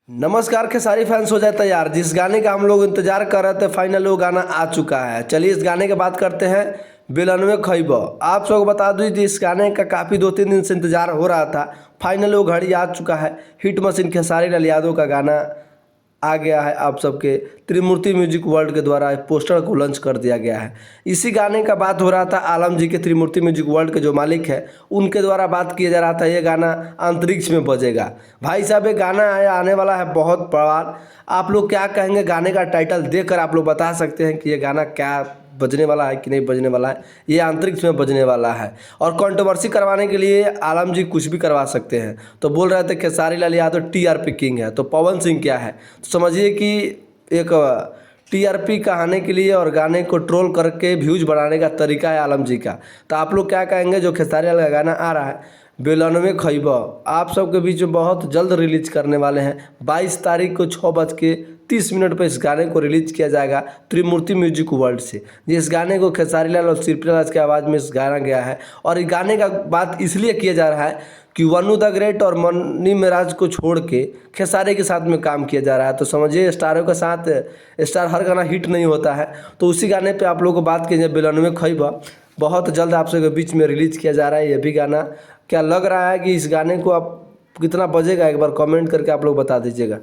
नमस्कार खेसारी फैंस, हो जाए तैयार। जिस गाने का हम लोग इंतजार कर रहे थे फाइनल वो गाना आ चुका है। चलिए इस गाने की बात करते हैं। बेलनवे खइब। आप सबको बता दूं कि इस गाने का काफ़ी 2-3 दिन से इंतजार हो रहा था। फाइनल वो घड़ी आ चुका है। हिट मशीन खेसारी लाल यादव का गाना आ गया है। आप सबके त्रिमूर्ति म्यूजिक वर्ल्ड के द्वारा पोस्टर को लॉन्च कर दिया गया है। इसी गाने का बात हो रहा था। आलम जी के त्रिमूर्ति म्यूजिक वर्ल्ड के जो मालिक है उनके द्वारा बात किया जा रहा था ये गाना अंतरिक्ष में बजेगा। भाई साहब ये गाना आने वाला है बहुत बड़ा। आप लोग क्या कहेंगे? गाने का टाइटल देखकर आप लोग बता सकते हैं कि ये गाना क्या बजने वाला है कि नहीं बजने वाला है। ये अंतरिक्ष में बजने वाला है और कंट्रोवर्सी करवाने के लिए आलम जी कुछ भी करवा सकते हैं। तो बोल रहे थे खेसारी लाल यादव टीआरपी किंग है, तो पवन सिंह क्या है? तो समझिए कि एक टीआरपी कहाने के लिए और गाने को ट्रोल करके व्यूज बढ़ाने का तरीका है आलम जी का। तो आप लोग क्या कहेंगे? जो खेसारी लाल का गाना आ रहा है बेलनवे खइब, आप सबके बीच में बहुत जल्द रिलीज करने वाले हैं। 22 तारीख को 6:30 पर इस गाने को रिलीज किया जाएगा त्रिमूर्ति म्यूजिक वर्ल्ड से। जिस गाने को खेसारी लाल और शिल्पी की आवाज़ में इस गाना गया है। और इस गाने का बात इसलिए किया जा रहा है कि वनु द ग्रेट और मनी मेराज को छोड़ के खेसारी के साथ में काम किया जा रहा है। तो समझिए स्टारों के साथ स्टार हर गाना हिट नहीं होता है। तो उसी गाने पे आप लोगों को बात कीजिए बेलनवे खइब बहुत जल्द आप सबके बीच में रिलीज किया जा रहा है। ये भी गाना क्या लग रहा है कि इस गाने को आप कितना बजेगा? एक बार कमेंट करके आप लोग बता दीजिएगा।